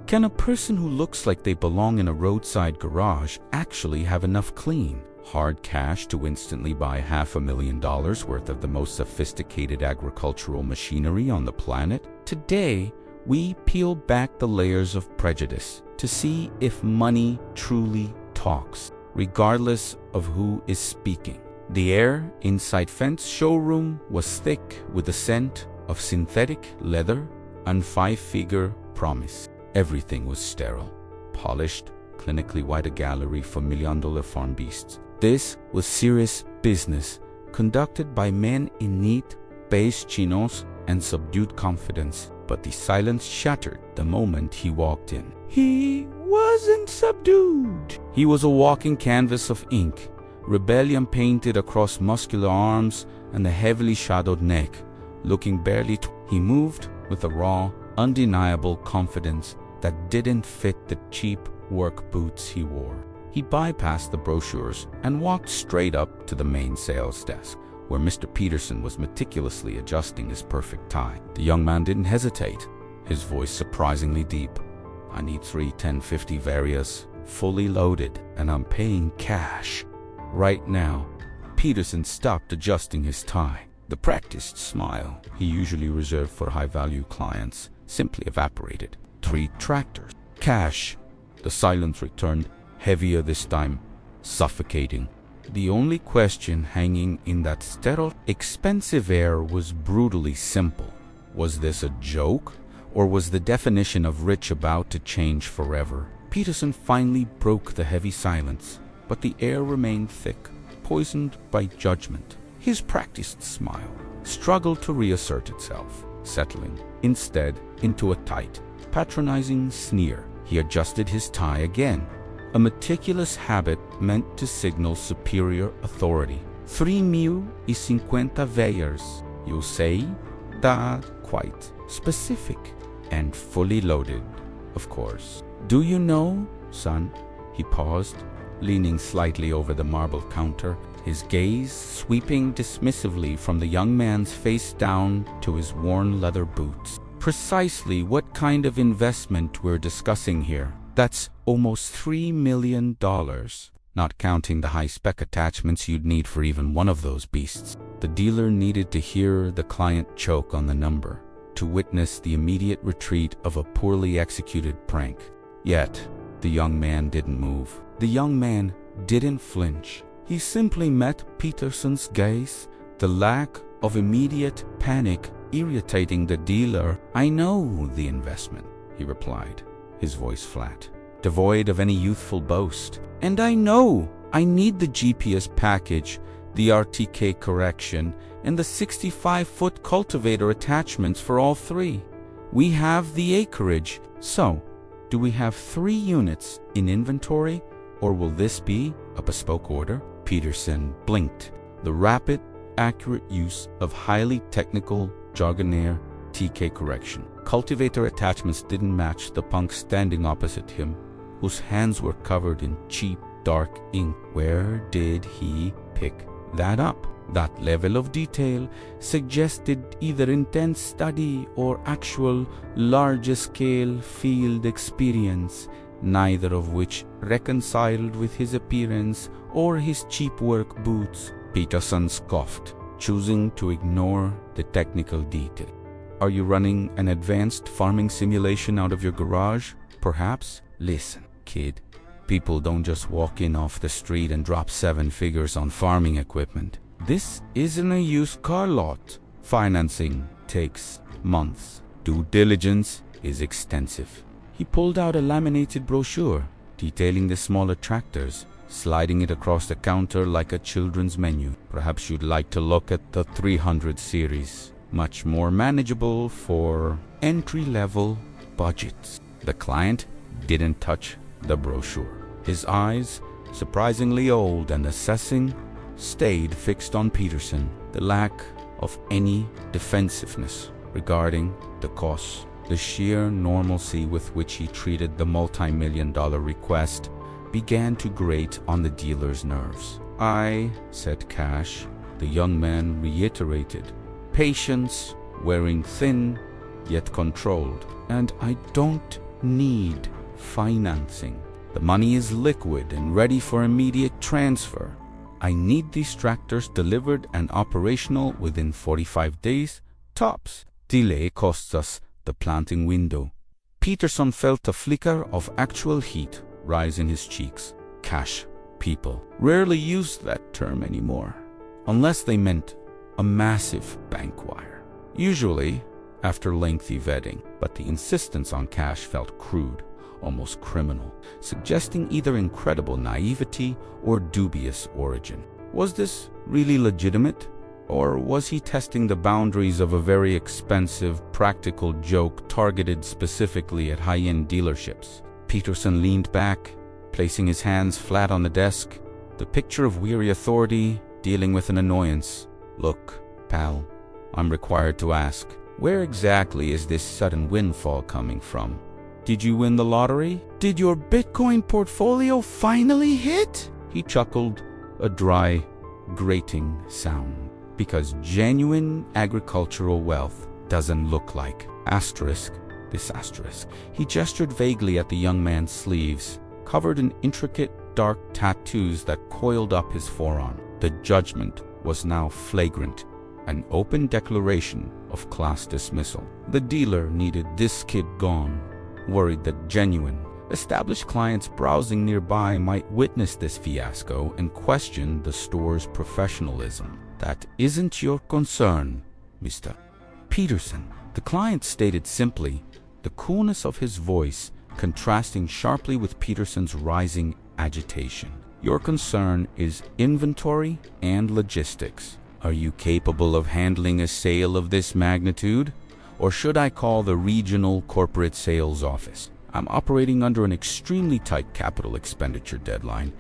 Can a person who looks like they belong in a roadside garage actually have enough clean, hard cash to instantly buy $500,000 worth of the most sophisticated agricultural machinery on the planet? Today, we peel back the layers of prejudice to see if money truly talks, regardless of who is speaking. The air inside Fendt's showroom was thick with the scent of synthetic leather and five-figure promise. Everything was sterile, polished, clinically white, a gallery for million-dollar farm beasts. This was serious business, conducted by men in neat, beige chinos and subdued confidence. But the silence shattered the moment he walked in. He wasn't subdued. He was a walking canvas of ink, rebellion painted across muscular arms and a heavily shadowed neck. Looking barely, he moved with a raw, undeniable confidence that didn't fit the cheap work boots he wore. He bypassed the brochures and walked straight up to the main sales desk, where Mr. Peterson was meticulously adjusting his perfect tie. The young man didn't hesitate, his voice surprisingly deep. I need 3 1050 Varias, fully loaded, and I'm paying cash. Right now. Peterson stopped adjusting his tie. The practiced smile he usually reserved for high-value clients simply evaporated. 3 Tractors Cash. The silence returned, heavier this time, suffocating. The only question hanging in that sterile, expensive air was brutally simple. Was this a joke, or was the definition of rich about to change forever? Peterson finally broke the heavy silence, but the air remained thick, poisoned by judgment. His practiced smile struggled to reassert itself, settling instead into a tight, patronizing sneer. He adjusted his tie again, a meticulous habit meant to signal superior authority. 3,050 Veyers, you say? That quite specific and fully loaded, of course. Do you know, son? He paused, leaning slightly over the marble counter, his gaze sweeping dismissively from the young man's face down to his worn leather boots. Precisely what kind of investment we're discussing here? That's almost $3 million, not counting the high-spec attachments you'd need for even one of those beasts. The dealer needed to hear the client choke on the number, to witness the immediate retreat of a poorly executed prank. Yet, the young man didn't move. The young man didn't flinch. He simply met Peterson's gaze, the lack of immediate panic irritating the dealer. I know the investment, he replied, his voice flat, devoid of any youthful boast. And I know I need the GPS package, the RTK correction, and the 65-foot cultivator attachments for all 3. We have the acreage. So, do we have 3 units in inventory, or will this be a bespoke order? Peterson blinked. The rapid, accurate use of highly technical jargonaire TK correction. Cultivator attachments didn't match the punk standing opposite him, whose hands were covered in cheap, dark ink. Where did he pick that up? That level of detail suggested either intense study or actual large-scale field experience, neither of which reconciled with his appearance or his cheap work boots. Peterson scoffed, choosing to ignore the technical detail. Are you running an advanced farming simulation out of your garage, perhaps? Listen, kid. People don't just walk in off the street and drop 7 figures on farming equipment. This isn't a used car lot. Financing takes months. Due diligence is extensive. He pulled out a laminated brochure detailing the smaller tractors, sliding it across the counter like a children's menu. Perhaps you'd like to look at the 300 series, much more manageable for entry-level budgets. The client didn't touch the brochure. His eyes, surprisingly old and assessing, stayed fixed on Peterson. The lack of any defensiveness regarding the costs, the sheer normalcy with which he treated the multi-million-dollar request began to grate on the dealer's nerves. I said cash, the young man reiterated. Patience, wearing thin, yet controlled. And I don't need financing. The money is liquid and ready for immediate transfer. I need these tractors delivered and operational within 45 days, tops. Delay costs us the planting window. Peterson felt a flicker of actual heat rise in his cheeks. Cash people rarely used that term anymore, unless they meant a massive bank wire, usually after lengthy vetting. But the insistence on cash felt crude, almost criminal, suggesting either incredible naivety or dubious origin. Was this really legitimate? Or was he testing the boundaries of a very expensive, practical joke targeted specifically at high-end dealerships? Peterson leaned back, placing his hands flat on the desk, the picture of weary authority dealing with an annoyance. Look, pal, I'm required to ask, where exactly is this sudden windfall coming from? Did you win the lottery? Did your Bitcoin portfolio finally hit? He chuckled, a dry, grating sound. Because genuine agricultural wealth doesn't look like this asterisk. He gestured vaguely at the young man's sleeves, covered in intricate, dark tattoos that coiled up his forearm. The judgment was now flagrant, an open declaration of class dismissal. The dealer needed this kid gone, worried that genuine, established clients browsing nearby might witness this fiasco and question the store's professionalism. That isn't your concern, Mr. Peterson. The client stated simply, the coolness of his voice contrasting sharply with Peterson's rising agitation. Your concern is inventory and logistics. Are you capable of handling a sale of this magnitude? Or should I call the regional corporate sales office? I'm operating under an extremely tight capital expenditure deadline,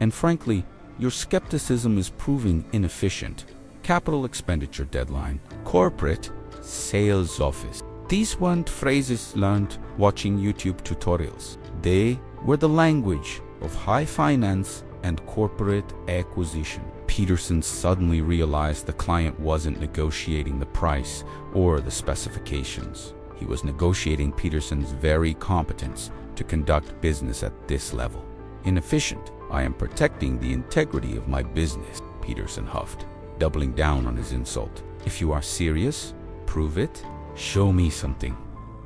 and frankly, your skepticism is proving inefficient. Capital expenditure deadline, corporate sales office. These weren't phrases learned watching YouTube tutorials. They were the language of high finance and corporate acquisition. Peterson suddenly realized the client wasn't negotiating the price or the specifications. He was negotiating Peterson's very competence to conduct business at this level. Inefficient. I am protecting the integrity of my business, Peterson huffed, doubling down on his insult. If you are serious, prove it. Show me something.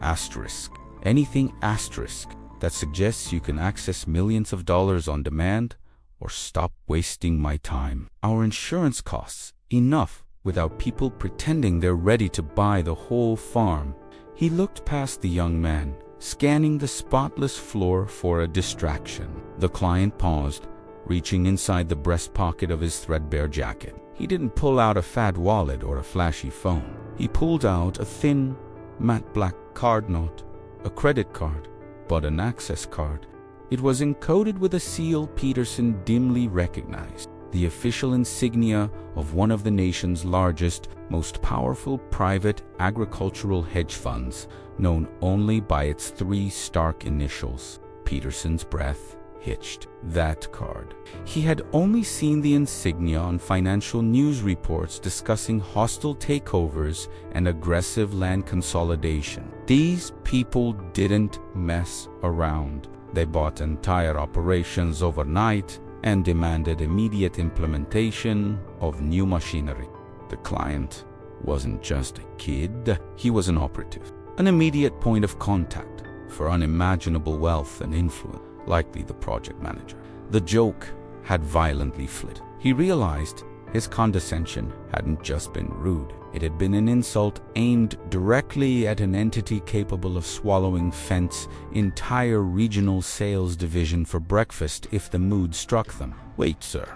Asterisk. Anything asterisk that suggests you can access millions of dollars on demand, or stop wasting my time. Our insurance costs enough without people pretending they're ready to buy the whole farm. He looked past the young man, scanning the spotless floor for a distraction. The client paused, reaching inside the breast pocket of his threadbare jacket. He didn't pull out a fat wallet or a flashy phone. He pulled out a thin, matte black card note, a credit card, but an access card. It was encoded with a seal Peterson dimly recognized, the official insignia of one of the nation's largest, most powerful private agricultural hedge funds, known only by its three stark initials. Peterson's breath hitched. That card. He had only seen the insignia on financial news reports discussing hostile takeovers and aggressive land consolidation. These people didn't mess around. They bought entire operations overnight and demanded immediate implementation of new machinery. The client wasn't just a kid, he was an operative, an immediate point of contact for unimaginable wealth and influence, likely the project manager. The joke had violently flipped. He realized his condescension hadn't just been rude. It had been an insult aimed directly at an entity capable of swallowing Fendt's entire regional sales division for breakfast if the mood struck them. Wait, sir,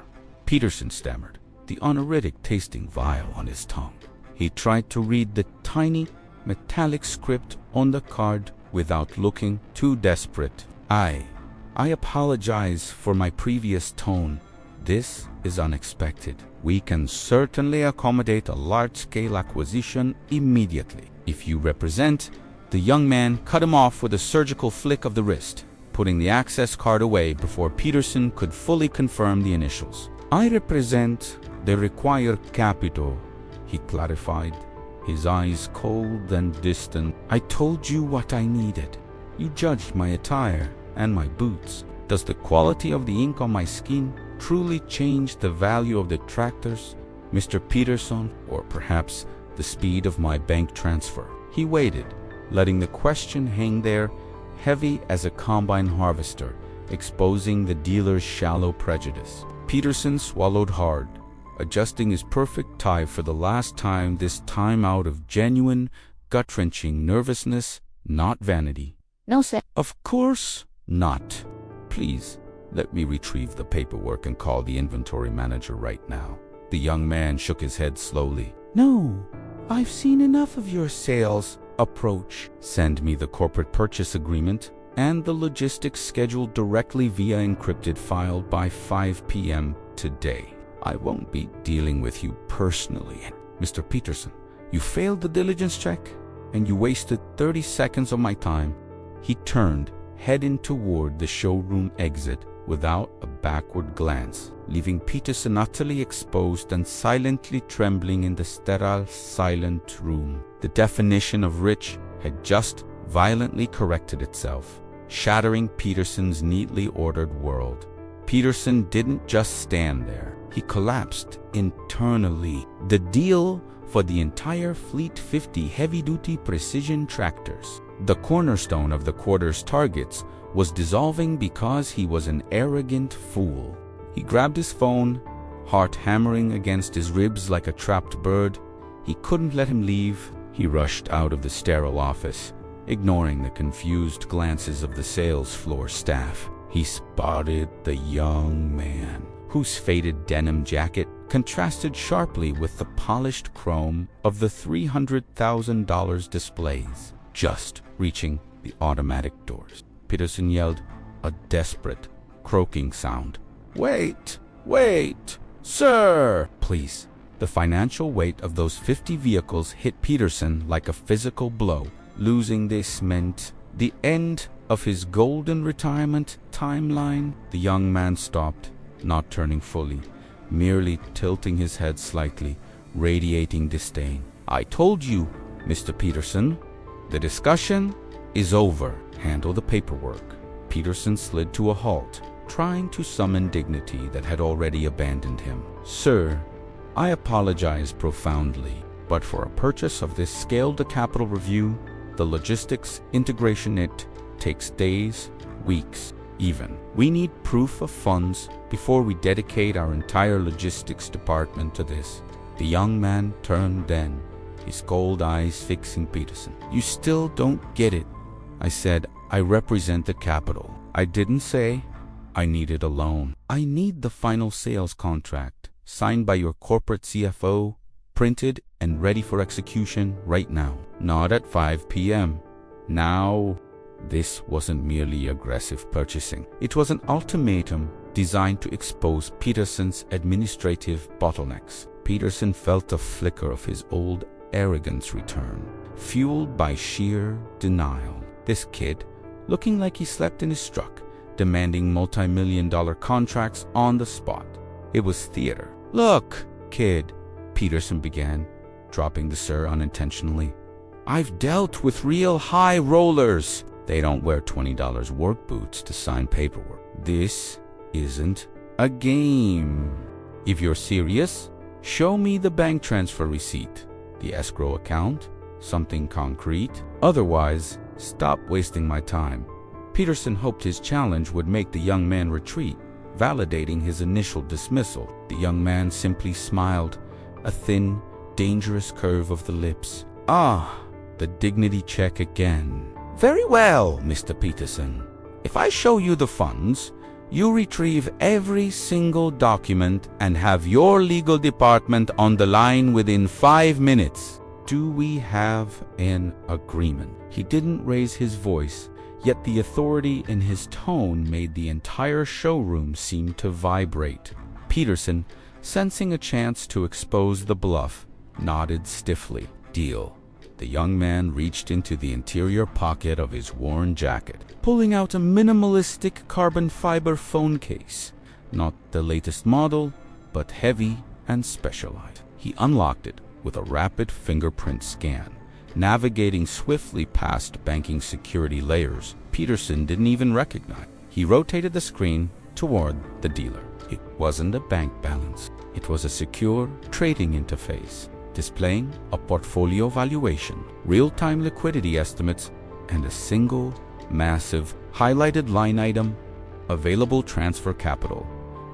Peterson stammered, the honorific tasting vile on his tongue. He tried to read the tiny, metallic script on the card without looking too desperate. I apologize for my previous tone. This is unexpected. We can certainly accommodate a large-scale acquisition immediately. If you represent, the young man cut him off with a surgical flick of the wrist, putting the access card away before Peterson could fully confirm the initials. I represent the required capital, he clarified, his eyes cold and distant. I told you what I needed. You judged my attire and my boots. Does the quality of the ink on my skin truly change the value of the tractors, Mr. Peterson, or perhaps the speed of my bank transfer? He waited, letting the question hang there, heavy as a combine harvester, exposing the dealer's shallow prejudice. Peterson swallowed hard, adjusting his perfect tie for the last time, this time out of genuine, gut-wrenching nervousness, not vanity. No, sir. Of course not. Please, let me retrieve the paperwork and call the inventory manager right now. The young man shook his head slowly. No, I've seen enough of your sales approach. Send me the corporate purchase agreement and the logistics schedule directly via encrypted file by 5 p.m. today. I won't be dealing with you personally. Mr. Peterson, you failed the diligence check and you wasted 30 seconds of my time. He turned, heading toward the showroom exit without a backward glance, leaving Peterson utterly exposed and silently trembling in the sterile, silent room. The definition of rich had just violently corrected itself, shattering Peterson's neatly ordered world. Peterson didn't just stand there. He collapsed internally. The deal for the entire Fleet 50 heavy-duty precision tractors, the cornerstone of the quarter's targets, was dissolving because he was an arrogant fool. He grabbed his phone, heart hammering against his ribs like a trapped bird. He couldn't let him leave. He rushed out of the sterile office, ignoring the confused glances of the sales floor staff. He spotted the young man, whose faded denim jacket contrasted sharply with the polished chrome of the $300,000 displays, just reaching the automatic doors. Peterson yelled, a desperate, croaking sound. Wait, sir! Please. The financial weight of those 50 vehicles hit Peterson like a physical blow. Losing this meant the end of his golden retirement timeline. The young man stopped, not turning fully, merely tilting his head slightly, radiating disdain. I told you, Mr. Peterson, the discussion is over. Handle the paperwork. Peterson slid to a halt, trying to summon dignity that had already abandoned him. Sir, I apologize profoundly, but for a purchase of this scale to capital review, the logistics integration, it takes days, weeks, even. We need proof of funds before we dedicate our entire logistics department to this. The young man turned then, his cold eyes fixing Peterson. You still don't get it. I said, I represent the capital. I didn't say I needed a loan. I need the final sales contract, signed by your corporate CFO, printed and ready for execution right now. Not at 5 p.m. Now, this wasn't merely aggressive purchasing. It was an ultimatum designed to expose Peterson's administrative bottlenecks. Peterson felt a flicker of his old arrogance return, fueled by sheer denial. This kid, looking like he slept in his truck, demanding multi-million-dollar contracts on the spot. It was theater. Look, kid, Peterson began, dropping the sir unintentionally. I've dealt with real high rollers. They don't wear $20 work boots to sign paperwork. This isn't a game. If you're serious, show me the bank transfer receipt, the escrow account, something concrete. Otherwise, stop wasting my time. Peterson hoped his challenge would make the young man retreat, validating his initial dismissal. The young man simply smiled, a thin, dangerous curve of the lips. Ah, the dignity check again. Very well, Mr. Peterson. If I show you the funds, you retrieve every single document and have your legal department on the line within 5 minutes. Do we have an agreement? He didn't raise his voice, yet the authority in his tone made the entire showroom seem to vibrate. Peterson, sensing a chance to expose the bluff, nodded stiffly. Deal. The young man reached into the interior pocket of his worn jacket, pulling out a minimalistic carbon fiber phone case. Not the latest model, but heavy and specialized. He unlocked it with a rapid fingerprint scan, navigating swiftly past banking security layers Peterson didn't even recognize. He rotated the screen toward the dealer. It wasn't a bank balance. It was a secure trading interface, displaying a portfolio valuation, real-time liquidity estimates, and a single, massive, highlighted line item, available transfer capital.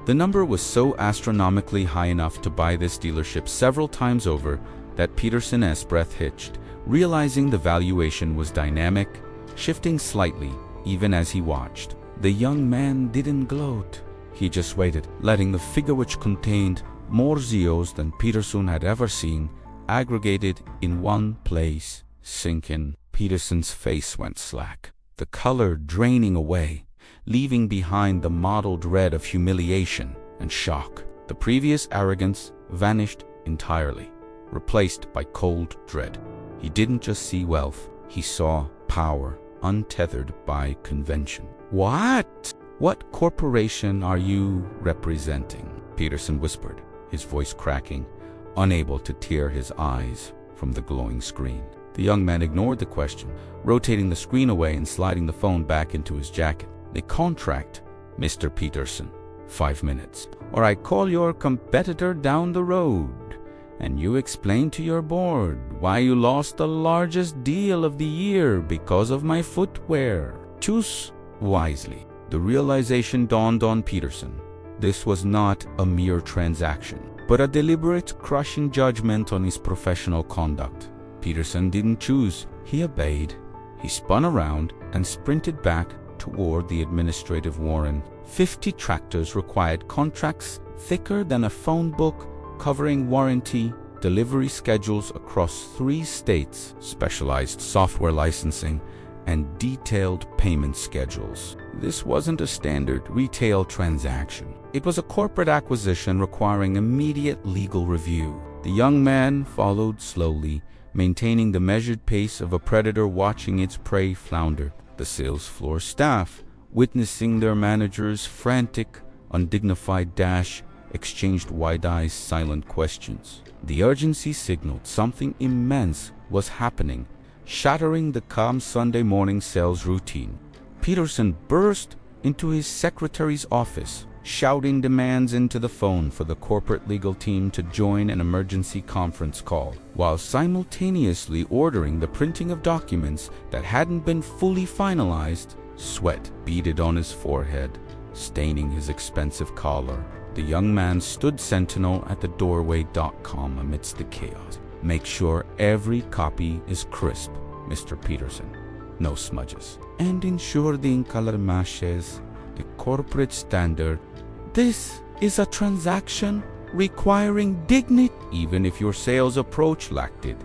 The number was so astronomically high enough to buy this dealership several times over that Peterson's breath hitched, realizing the valuation was dynamic, shifting slightly even as he watched. The young man didn't gloat. He just waited, letting the figure, which contained more zeros than Peterson had ever seen, aggregated in one place, sink in. Peterson's face went slack, the color draining away, leaving behind the mottled red of humiliation and shock. The previous arrogance vanished entirely, replaced by cold dread. He didn't just see wealth, he saw power untethered by convention. What corporation are you representing? Peterson whispered, his voice cracking, unable to tear his eyes from the glowing screen. The young man ignored the question, rotating the screen away and sliding the phone back into his jacket. The contract, Mr. Peterson. 5 minutes. Or I call your competitor down the road, and you explain to your board why you lost the largest deal of the year because of my footwear. Choose wisely. The realization dawned on Peterson. This was not a mere transaction, but a deliberate, crushing judgment on his professional conduct. Peterson didn't choose. He obeyed. He spun around and sprinted back toward the administrative warren. 50 tractors required contracts thicker than a phone book, covering warranty, delivery schedules across 3 states, specialized software licensing, and detailed payment schedules. This wasn't a standard retail transaction. It was a corporate acquisition requiring immediate legal review. The young man followed slowly, maintaining the measured pace of a predator watching its prey flounder. The sales floor staff, witnessing their manager's frantic, undignified dash, exchanged wide-eyed, silent questions. The urgency signaled something immense was happening, shattering the calm Sunday morning sales routine. Peterson burst into his secretary's office, shouting demands into the phone for the corporate legal team to join an emergency conference call, while simultaneously ordering the printing of documents that hadn't been fully finalized. Sweat beaded on his forehead, staining his expensive collar. The young man stood sentinel at the doorway.com amidst the chaos. Make sure every copy is crisp, Mr. Peterson. No smudges. And ensure the color matches the corporate standard. This is a transaction requiring dignity. Even if your sales approach lacked it,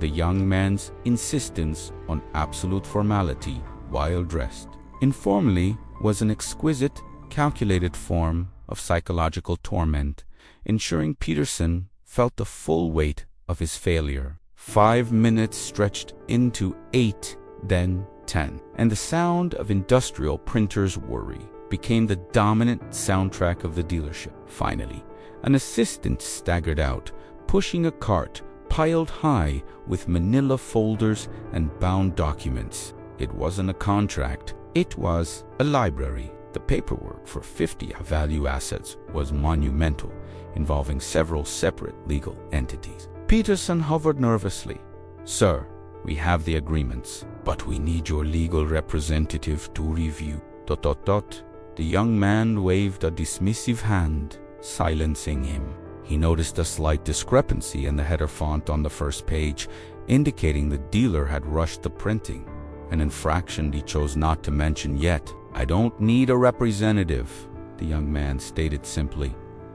the young man's insistence on absolute formality while dressed informally was an exquisite, calculated form of psychological torment, ensuring Peterson felt the full weight of his failure. 5 minutes stretched into 8, then 10, and the sound of industrial printers' worry became the dominant soundtrack of the dealership. Finally, an assistant staggered out, pushing a cart piled high with manila folders and bound documents. It wasn't a contract, it was a library. The paperwork for 50 value assets was monumental, involving several separate legal entities. Peterson hovered nervously. Sir, we have the agreements, but we need your legal representative to review. ... The young man waved a dismissive hand, silencing him. He noticed a slight discrepancy in the header font on the first page, indicating the dealer had rushed the printing, an infraction he chose not to mention yet. I don't need a representative, the young man stated simply,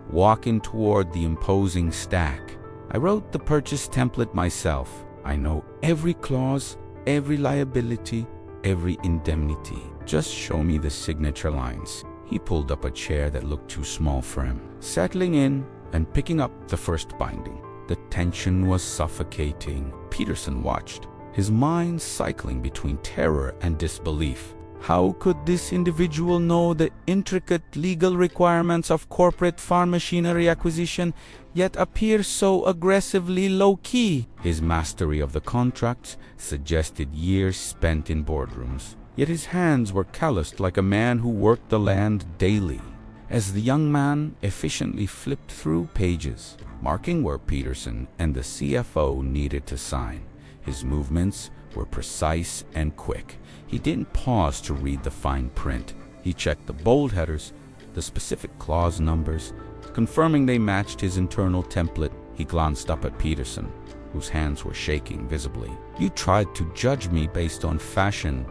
walking toward the imposing stack. I wrote the purchase template myself. I know every clause, every liability, every indemnity. Just show me the signature lines. He pulled up a chair that looked too small for him, settling in and picking up the first binding. The tension was suffocating. Peterson watched, his mind cycling between terror and disbelief. How could this individual know the intricate legal requirements of corporate farm machinery acquisition, yet appear so aggressively low-key? His mastery of the contracts suggested years spent in boardrooms, yet his hands were calloused like a man who worked the land daily. As the young man efficiently flipped through pages, marking where Peterson and the CFO needed to sign, his movements were precise and quick. He didn't pause to read the fine print. He checked the bold headers, the specific clause numbers, confirming they matched his internal template. He glanced up at Peterson, whose hands were shaking visibly. "You tried to judge me based on fashion,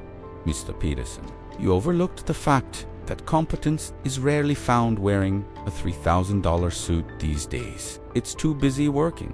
Mr. Peterson. You overlooked the fact that competence is rarely found wearing a $3,000 suit these days. It's too busy working."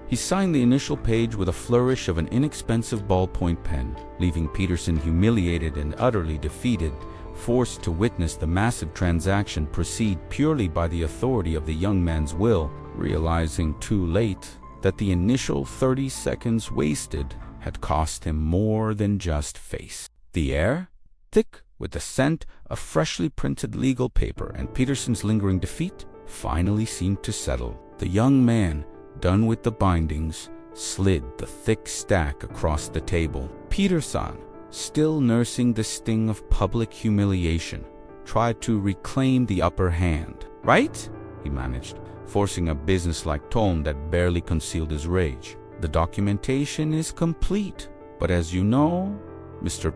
He signed the initial page with a flourish of an inexpensive ballpoint pen, leaving Peterson humiliated and utterly defeated, forced to witness the massive transaction proceed purely by the authority of the young man's will, realizing too late that the initial 30 seconds wasted had cost him more than just face. The air, thick with the scent of freshly printed legal paper and Peterson's lingering defeat, finally seemed to settle. The young man, done with the bindings, slid the thick stack across the table. Peterson, still nursing the sting of public humiliation, tried to reclaim the upper hand. "Right?" he managed, forcing a businesslike tone that barely concealed his rage. "The documentation is complete, but as you know, Mr.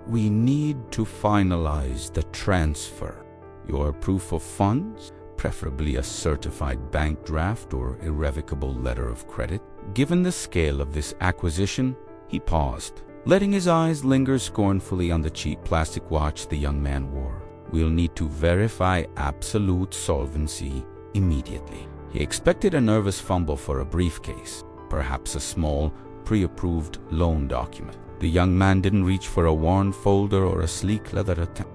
We need to finalize the transfer. Your proof of funds? Preferably a certified bank draft or irrevocable letter of credit." Given the scale of this acquisition, he paused, letting his eyes linger scornfully on the cheap plastic watch the young man wore. "We'll need to verify absolute solvency immediately." He expected a nervous fumble for a briefcase, perhaps a small, pre-approved loan document. The young man didn't reach for a worn folder or a sleek leather attachment.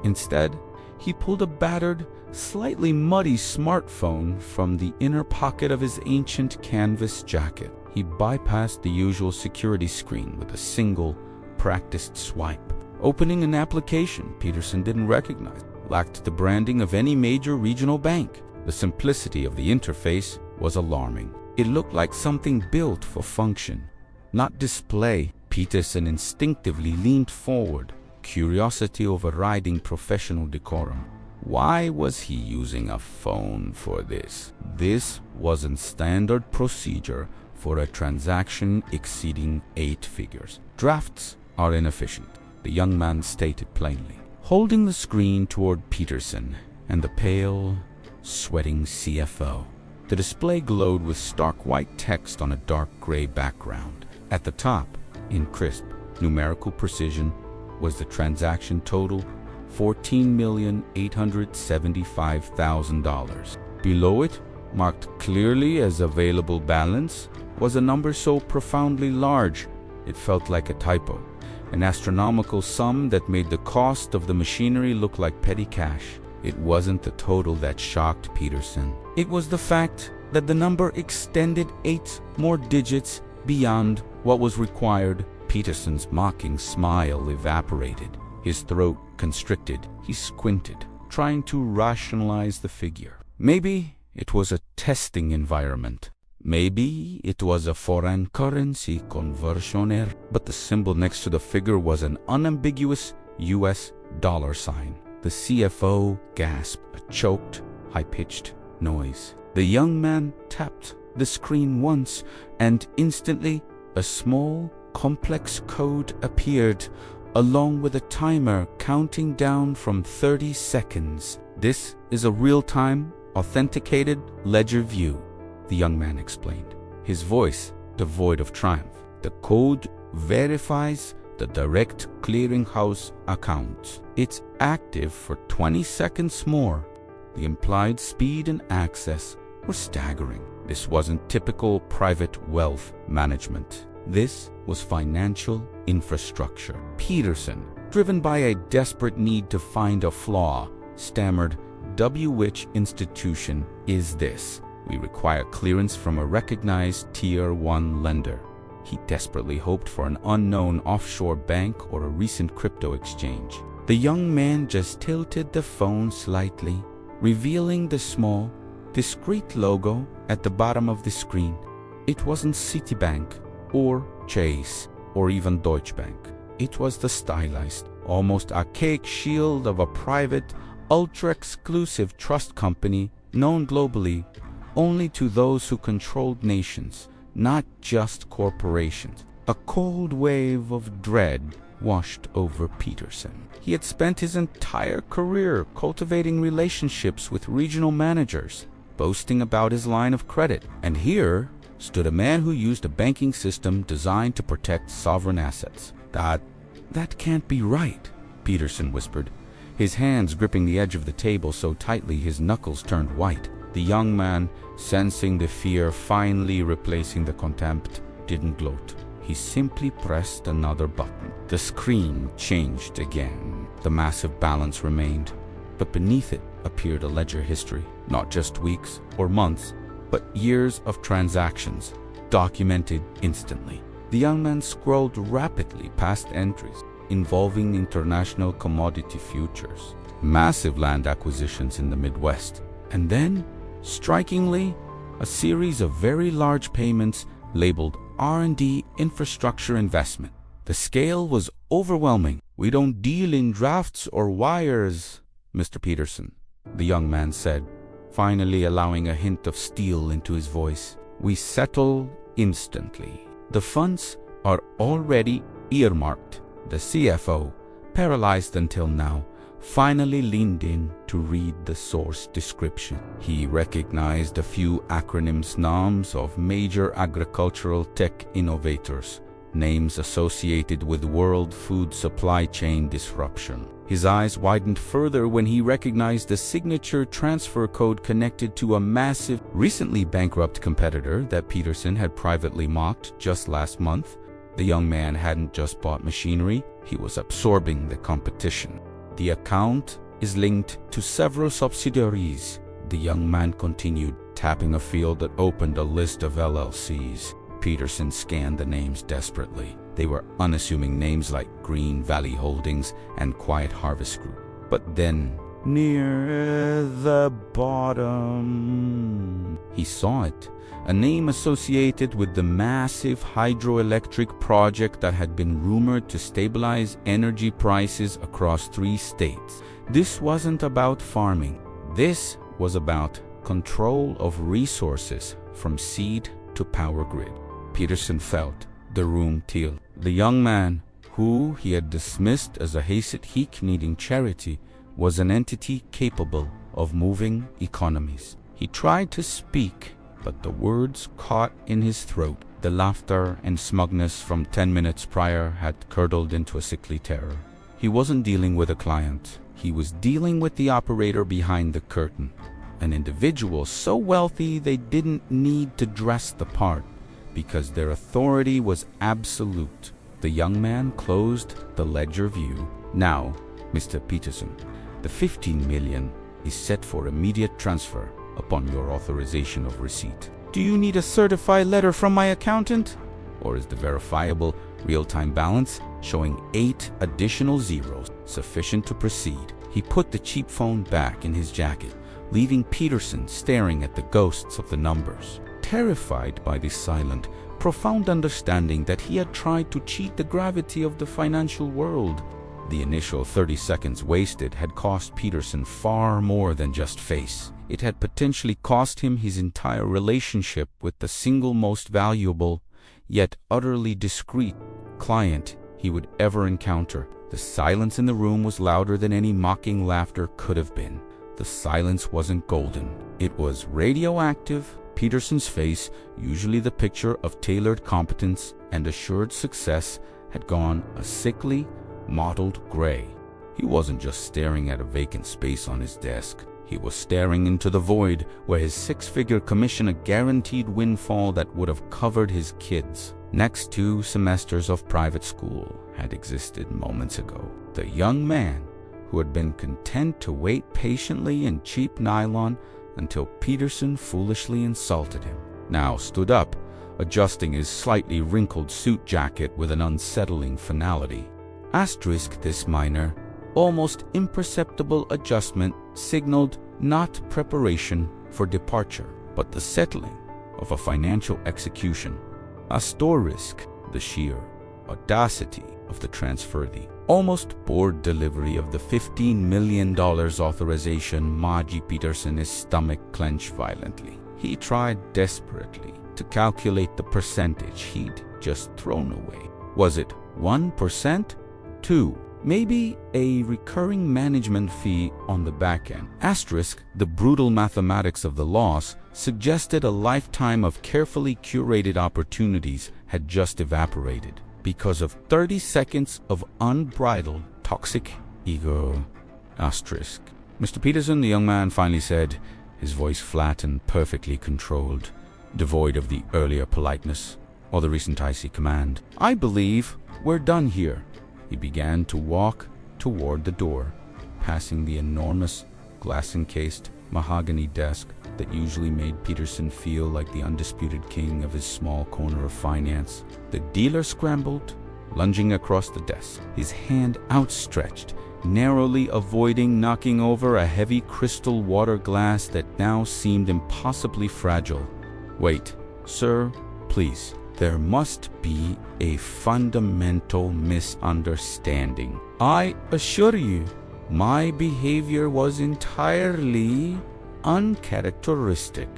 Instead, he pulled a battered, slightly muddy smartphone from the inner pocket of his ancient canvas jacket. He bypassed the usual security screen with a single, practiced swipe. Opening an application Peterson didn't recognize, lacked the branding of any major regional bank. The simplicity of the interface was alarming. It looked like something built for function, not display. Peterson instinctively leaned forward, curiosity overriding professional decorum. Why was he using a phone for this? This wasn't standard procedure for a transaction exceeding 8 figures. Drafts are inefficient, the young man stated plainly, holding the screen toward Peterson and the pale, sweating CFO. The display glowed with stark white text on a dark gray background. At the top, in crisp, numerical precision, was the transaction total, $14,875,000. Below it, marked clearly as available balance, was a number so profoundly large it felt like a typo, an astronomical sum that made the cost of the machinery look like petty cash. It wasn't the total that shocked Peterson. It was the fact that the number extended 8 more digits beyond what was required. Peterson's mocking smile evaporated. His throat constricted. He squinted, trying to rationalize the figure. Maybe it was a testing environment. Maybe it was a foreign currency conversion error. But the symbol next to the figure was an unambiguous US dollar sign. The CFO gasped, a choked, high-pitched noise. The young man tapped the screen once, and instantly a small, complex code appeared, along with a timer counting down from 30 seconds. "This is a real-time, authenticated ledger view," the young man explained, his voice devoid of triumph. "The code verifies the direct clearinghouse account. It's active for 20 seconds more." The implied speed and access were staggering. This wasn't typical private wealth management. This was financial infrastructure. Peterson, driven by a desperate need to find a flaw, stammered, "Which institution is this? We require clearance from a recognized Tier 1 lender." He desperately hoped for an unknown offshore bank or a recent crypto exchange. The young man just tilted the phone slightly, revealing the small, discreet logo at the bottom of the screen. It wasn't Citibank or Chase or even Deutsche Bank. It was the stylized, almost archaic shield of a private, ultra-exclusive trust company known globally only to those who controlled nations, not just corporations. A cold wave of dread washed over Peterson. He had spent his entire career cultivating relationships with regional managers, boasting about his line of credit, and here stood a man who used a banking system designed to protect sovereign assets. That can't be right, Peterson whispered, his hands gripping the edge of the table so tightly his knuckles turned white. The young man, sensing the fear finally replacing the contempt, didn't gloat. He simply pressed another button. The screen changed again. The massive balance remained, but beneath it appeared a ledger history, not just weeks or months, but years of transactions, documented instantly. The young man scrolled rapidly past entries involving international commodity futures, massive land acquisitions in the Midwest, and then, strikingly, a series of very large payments labeled R&D infrastructure investment. The scale was overwhelming. "We don't deal in drafts or wires, Mr. Peterson," the young man said, finally allowing a hint of steel into his voice. "We settle instantly. The funds are already earmarked." The CFO, paralyzed until now, finally leaned in to read the source description. He recognized a few acronyms, names of major agricultural tech innovators, names associated with world food supply chain disruption. His eyes widened further when he recognized the signature transfer code connected to a massive, recently bankrupt competitor that Peterson had privately mocked just last month. The young man hadn't just bought machinery, he was absorbing the competition. "The account is linked to several subsidiaries," the young man continued, tapping a field that opened a list of LLCs. Peterson scanned the names desperately. They were unassuming names like Green Valley Holdings and Quiet Harvest Group. But then, near the bottom, he saw it. A name associated with the massive hydroelectric project that had been rumored to stabilize energy prices across 3 states. This wasn't about farming. This was about control of resources from seed to power grid. Peterson felt the room teal. The young man, who he had dismissed as a Hasek-needing charity, was an entity capable of moving economies. He tried to speak, but the words caught in his throat. The laughter and smugness from 10 minutes prior had curdled into a sickly terror. He wasn't dealing with a client. He was dealing with the operator behind the curtain, an individual so wealthy they didn't need to dress the part, because their authority was absolute. The young man closed the ledger view. "Now, Mr. Peterson, the $15 million is set for immediate transfer upon your authorization of receipt. Do you need a certified letter from my accountant? Or is the verifiable real-time balance showing 8 additional zeros sufficient to proceed?" He put the cheap phone back in his jacket, leaving Peterson staring at the ghosts of the numbers. Terrified by this silent, profound understanding that he had tried to cheat the gravity of the financial world. The initial 30 seconds wasted had cost Peterson far more than just face. It had potentially cost him his entire relationship with the single most valuable, yet utterly discreet, client he would ever encounter. The silence in the room was louder than any mocking laughter could have been. The silence wasn't golden. It was radioactive. Peterson's face, usually the picture of tailored competence and assured success, had gone a sickly, mottled gray. He wasn't just staring at a vacant space on his desk. He was staring into the void where his 6-figure commission, a guaranteed windfall that would have covered his kids' next 2 semesters of private school, had existed moments ago. The young man, who had been content to wait patiently in cheap nylon until Peterson foolishly insulted him, now stood up, adjusting his slightly wrinkled suit jacket with an unsettling finality. Asterisk, this minor, almost imperceptible adjustment signaled not preparation for departure, but the settling of a financial execution. Asterisk, the sheer audacity of the transfer, the almost bored delivery of the $15 million authorization. Maji Peterson's stomach clenched violently. He tried desperately to calculate the percentage he'd just thrown away. Was it 1%? 2%? Maybe a recurring management fee on the back end. Asterisk, the brutal mathematics of the loss suggested a lifetime of carefully curated opportunities had just evaporated because of 30 seconds of unbridled toxic ego. Asterisk. Mr. Peterson, the young man finally said, his voice flat and perfectly controlled, devoid of the earlier politeness or the recent icy command. I believe we're done here. He began to walk toward the door, passing the enormous glass-encased mahogany desk that usually made Peterson feel like the undisputed king of his small corner of finance. The dealer scrambled, lunging across the desk, his hand outstretched, narrowly avoiding knocking over a heavy crystal water glass that now seemed impossibly fragile. Wait, sir, please. There must be a fundamental misunderstanding. I assure you, my behavior was entirely uncharacteristic.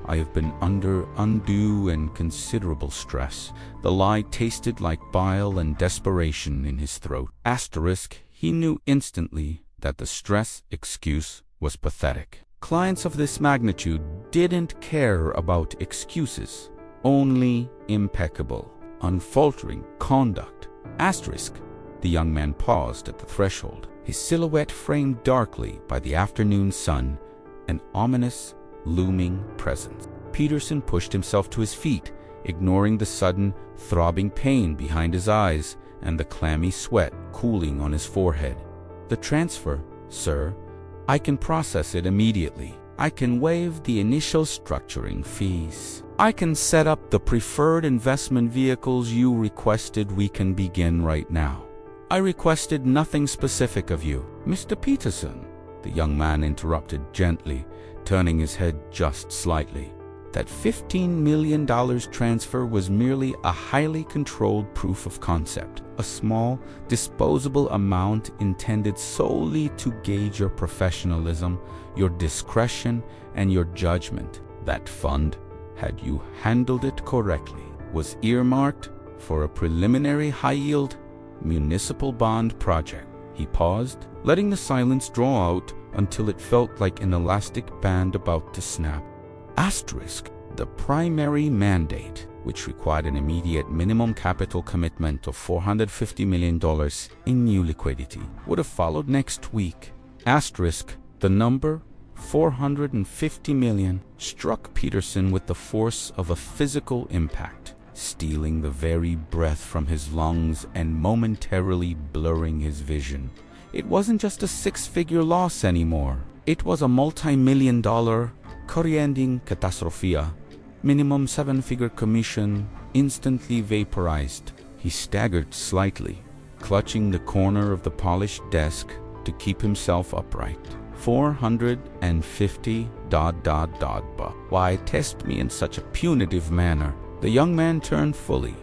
I have been under undue and considerable stress. The lie tasted like bile and desperation in his throat. Asterisk, he knew instantly that the stress excuse was pathetic. Clients of this magnitude didn't care about excuses. Only impeccable, unfaltering conduct. Asterisk. The young man paused at the threshold, his silhouette framed darkly by the afternoon sun, an ominous, looming presence. Peterson pushed himself to his feet, ignoring the sudden, throbbing pain behind his eyes and the clammy sweat cooling on his forehead. The transfer, sir, I can process it immediately. I can waive the initial structuring fees. I can set up the preferred investment vehicles you requested. We can begin right now. I requested nothing specific of you. Mr. Peterson, the young man interrupted gently, turning his head just slightly. That $15 million transfer was merely a highly controlled proof of concept, a small, disposable amount intended solely to gauge your professionalism, your discretion, and your judgment. That fund, had you handled it correctly, was earmarked for a preliminary high-yield municipal bond project. He paused, letting the silence draw out until it felt like an elastic band about to snap. Asterisk, the primary mandate, which required an immediate minimum capital commitment of $450 million in new liquidity, would have followed next week. Asterisk, the number $450 million struck Peterson with the force of a physical impact, stealing the very breath from his lungs and momentarily blurring his vision. It wasn't just a six-figure loss anymore. It was a multi-million-dollar Corianding catastrophia, minimum seven-figure commission instantly vaporized. He staggered slightly, clutching the corner of the polished desk to keep himself upright. 450 ... Why test me in such a punitive manner? The young man turned fully,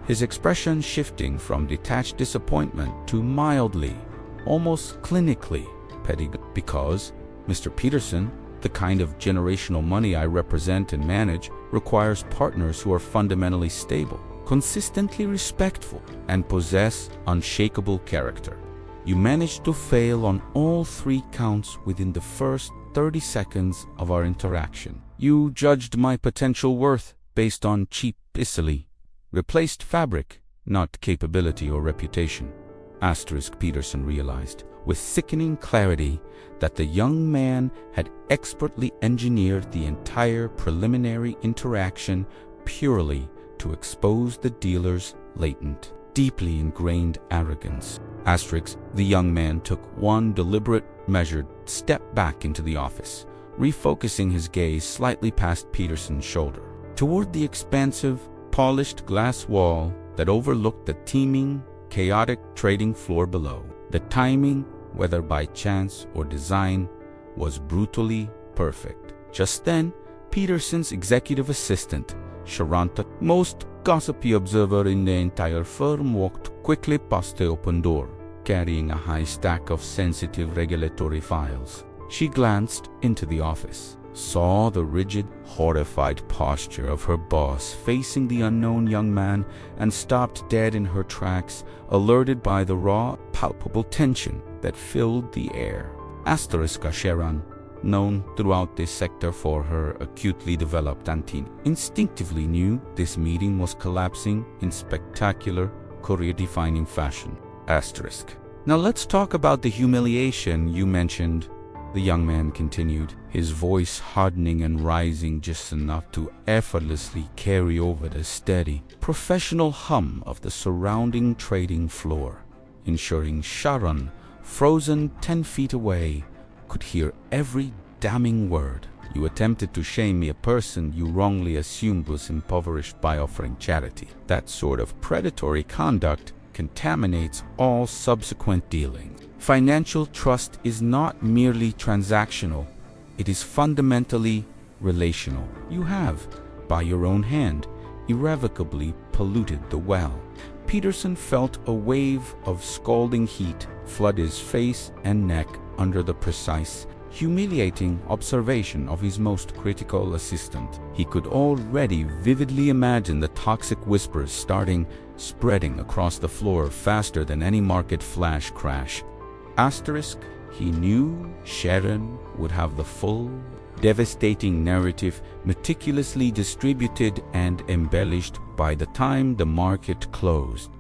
his expression shifting from detached disappointment to mildly, almost clinically petty. Because, Mr. Peterson, the kind of generational money I represent and manage requires partners who are fundamentally stable, consistently respectful, and possess unshakable character. You managed to fail on all three counts within the first 30 seconds of our interaction. You judged my potential worth based on cheap Italy, replaced fabric, not capability or reputation. Asterisk, Peterson realized with sickening clarity that the young man had expertly engineered the entire preliminary interaction purely to expose the dealer's latent, deeply ingrained arrogance. Asterisk, the young man took one deliberate, measured step back into the office, refocusing his gaze slightly past Peterson's shoulder, toward the expansive, polished glass wall that overlooked the teeming, chaotic trading floor below. The timing, whether by chance or design, was brutally perfect. Just then, Peterson's executive assistant, Sharanta, most gossipy observer in the entire firm, walked quickly past the open door, carrying a high stack of sensitive regulatory files. She glanced into the office, saw the rigid, horrified posture of her boss facing the unknown young man, and stopped dead in her tracks, alerted by the raw, palpable tension that filled the air. Sharon, known throughout this sector for her acutely developed antennae, instinctively knew this meeting was collapsing in spectacular, career-defining fashion. Now let's talk about the humiliation you mentioned, the young man continued, his voice hardening and rising just enough to effortlessly carry over the steady, professional hum of the surrounding trading floor, ensuring Sharon, frozen 10 feet away, could hear every damning word. You attempted to shame me, a person you wrongly assumed was impoverished, by offering charity. That sort of predatory conduct contaminates all subsequent dealings. Financial trust is not merely transactional, it is fundamentally relational. You have, by your own hand, irrevocably polluted the well. Peterson felt a wave of scalding heat flood his face and neck under the precise, humiliating observation of his most critical assistant. He could already vividly imagine the toxic whispers spreading across the floor faster than any market flash crash. He knew Sharon would have the full, devastating narrative meticulously distributed and embellished by the time the market closed.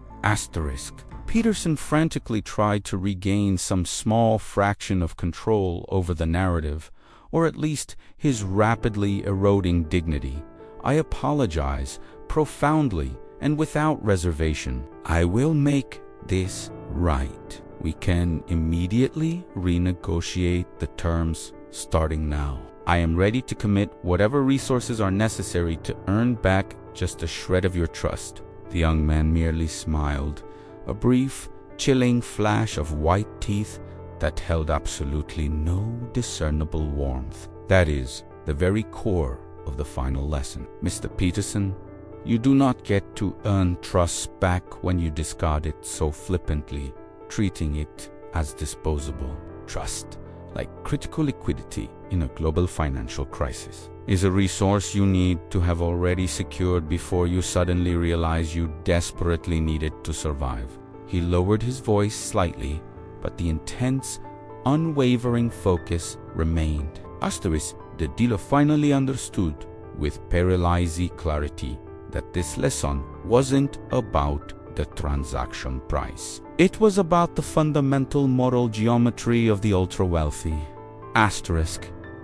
Peterson frantically tried to regain some small fraction of control over the narrative, or at least his rapidly eroding dignity. I apologize profoundly and without reservation. I will make this right. We can immediately renegotiate the terms starting now. I am ready to commit whatever resources are necessary to earn back just a shred of your trust. The young man merely smiled, a brief, chilling flash of white teeth that held absolutely no discernible warmth. That is the very core of the final lesson. Mr. Peterson, you do not get to earn trust back when you discard it so flippantly, treating it as disposable. Trust, like critical liquidity in a global financial crisis, is a resource you need to have already secured before you suddenly realize you desperately need it to survive. He lowered his voice slightly, but the intense, unwavering focus remained. The dealer finally understood with paralyzing clarity that this lesson wasn't about the transaction price. It was about the fundamental moral geometry of the ultra-wealthy.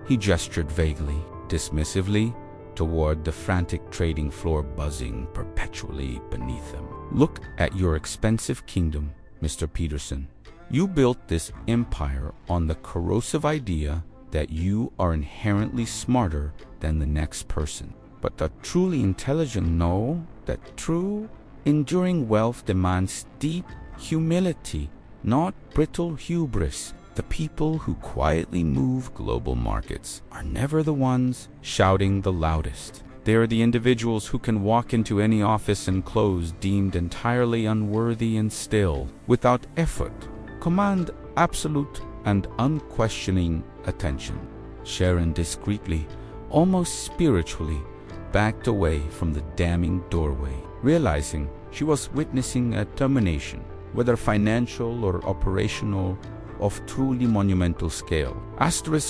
He gestured vaguely, dismissively, toward the frantic trading floor buzzing perpetually beneath them. Look at your expensive kingdom, Mr. Peterson. You built this empire on the corrosive idea that you are inherently smarter than the next person. But the truly intelligent know that true, enduring wealth demands deep humility, not brittle hubris. The people who quietly move global markets are never the ones shouting the loudest. They are the individuals who can walk into any office and close deemed entirely unworthy and still, without effort, command absolute and unquestioning attention. Sharon discreetly, almost spiritually, backed away from the damning doorway, realizing she was witnessing a termination, whether financial or operational, of truly monumental scale.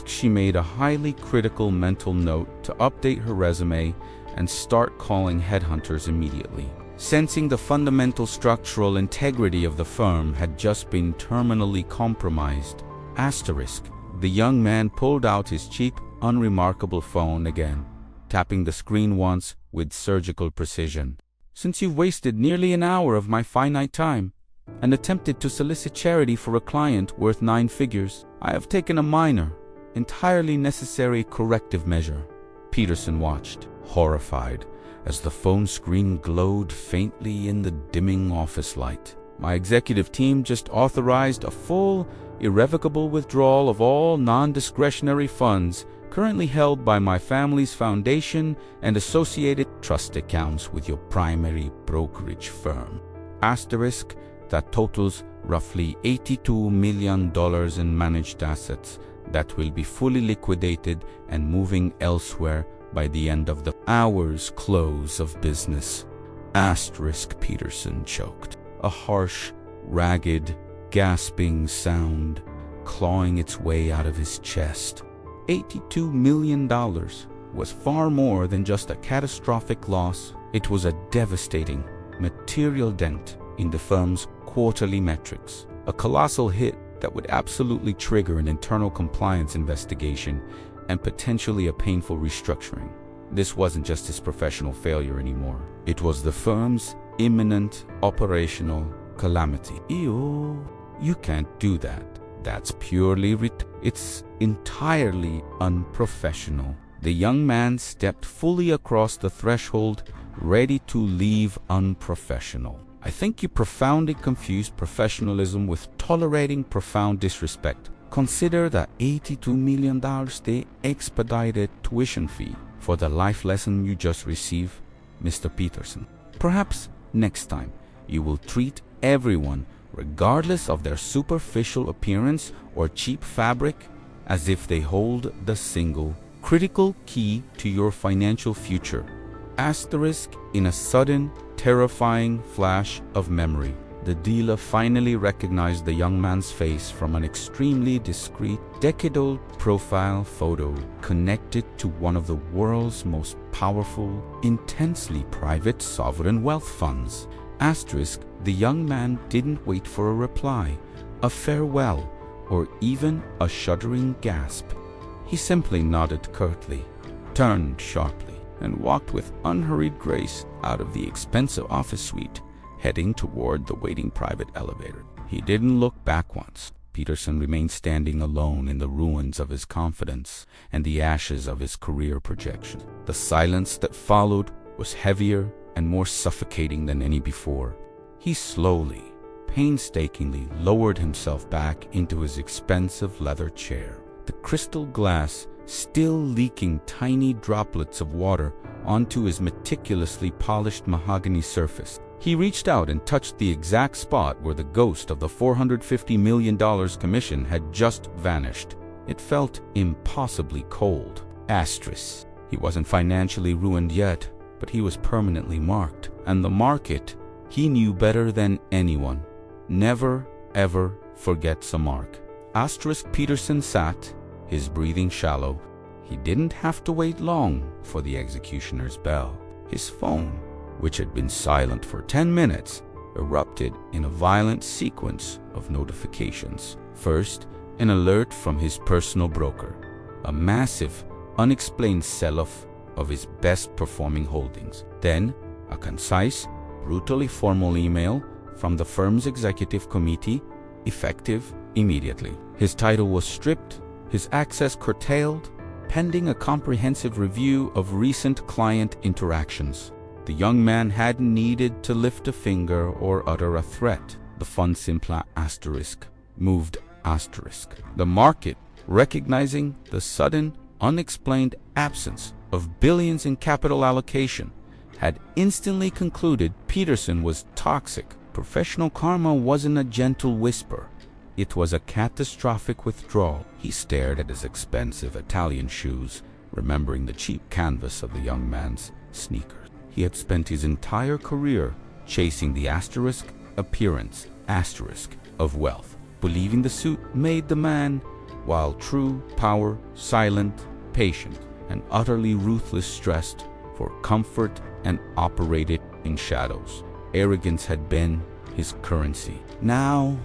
She made a highly critical mental note to update her resume and start calling headhunters immediately. Sensing the fundamental structural integrity of the firm had just been terminally compromised. The young man pulled out his cheap, unremarkable phone again, tapping the screen once with surgical precision. Since you've wasted nearly an hour of my finite time and attempted to solicit charity for a client worth 9 figures, I have taken a minor, entirely necessary corrective measure. Peterson watched, horrified, as the phone screen glowed faintly in the dimming office light. My executive team just authorized a full, irrevocable withdrawal of all non-discretionary funds currently held by my family's foundation and associated trust accounts with your primary brokerage firm. Asterisk, that totals roughly $82 million in managed assets that will be fully liquidated and moving elsewhere by the end of the hour's close of business. Asterisk, Peterson choked. A harsh, ragged, gasping sound clawing its way out of his chest. $82 million was far more than just a catastrophic loss. It was a devastating, material dent in the firm's quarterly metrics. A colossal hit that would absolutely trigger an internal compliance investigation and potentially a painful restructuring. This wasn't just his professional failure anymore. It was the firm's imminent operational calamity. Ew, you can't do that. That's purely it's entirely unprofessional. The young man stepped fully across the threshold, ready to leave unprofessional. I think you profoundly confuse professionalism with tolerating profound disrespect. Consider the $82 million they expedited tuition fee for the life lesson you just received, Mr. Peterson. Perhaps next time you will treat everyone, regardless of their superficial appearance or cheap fabric, as if they hold the single critical key to your financial future. Asterisk, in a sudden, terrifying flash of memory, the dealer finally recognized the young man's face from an extremely discreet, decade-old profile photo connected to one of the world's most powerful, intensely private sovereign wealth funds. Asterisk, the young man didn't wait for a reply, a farewell, or even a shuddering gasp. He simply nodded curtly, turned sharply, and walked with unhurried grace out of the expensive office suite, heading toward the waiting private elevator. He didn't look back once. Peterson remained standing alone in the ruins of his confidence and the ashes of his career projection. The silence that followed was heavier and more suffocating than any before. He slowly, painstakingly lowered himself back into his expensive leather chair, the crystal glass still leaking tiny droplets of water onto his meticulously polished mahogany surface. He reached out and touched the exact spot where the ghost of the $450 million commission had just vanished. It felt impossibly cold. Asterisk. He wasn't financially ruined yet, but he was permanently marked. And the market, he knew better than anyone, never ever forgets a mark. Asterisk. Peterson sat, his breathing shallow. He didn't have to wait long for the executioner's bell. His phone, which had been silent for 10 minutes, erupted in a violent sequence of notifications. First, an alert from his personal broker, a massive, unexplained sell-off of his best-performing holdings. Then, a concise, brutally formal email from the firm's executive committee, effective immediately. His title was stripped, his access curtailed, pending a comprehensive review of recent client interactions. The young man hadn't needed to lift a finger or utter a threat. The fund simply moved. The market, recognizing the sudden, unexplained absence of billions in capital allocation, had instantly concluded Peterson was toxic. Professional karma wasn't a gentle whisper. It was a catastrophic withdrawal. He stared at his expensive Italian shoes, remembering the cheap canvas of the young man's sneakers. He had spent his entire career chasing the appearance of wealth, believing the suit made the man, while true power, silent, patient, and utterly ruthless, stressed for comfort and operated in shadows. Arrogance had been his currency. Now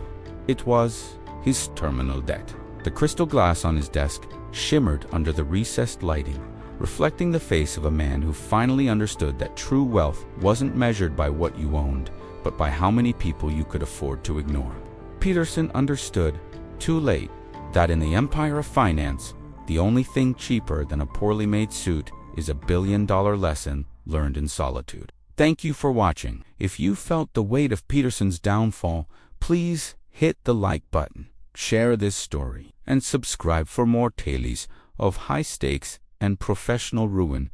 it was his terminal debt. The crystal glass on his desk shimmered under the recessed lighting, reflecting the face of a man who finally understood that true wealth wasn't measured by what you owned, but by how many people you could afford to ignore. Peterson understood, too late, that in the empire of finance, the only thing cheaper than a poorly made suit is $1 billion lesson learned in solitude. Thank you for watching. If you felt the weight of Peterson's downfall, please hit the like button, share this story, and subscribe for more tales of high stakes and professional ruin.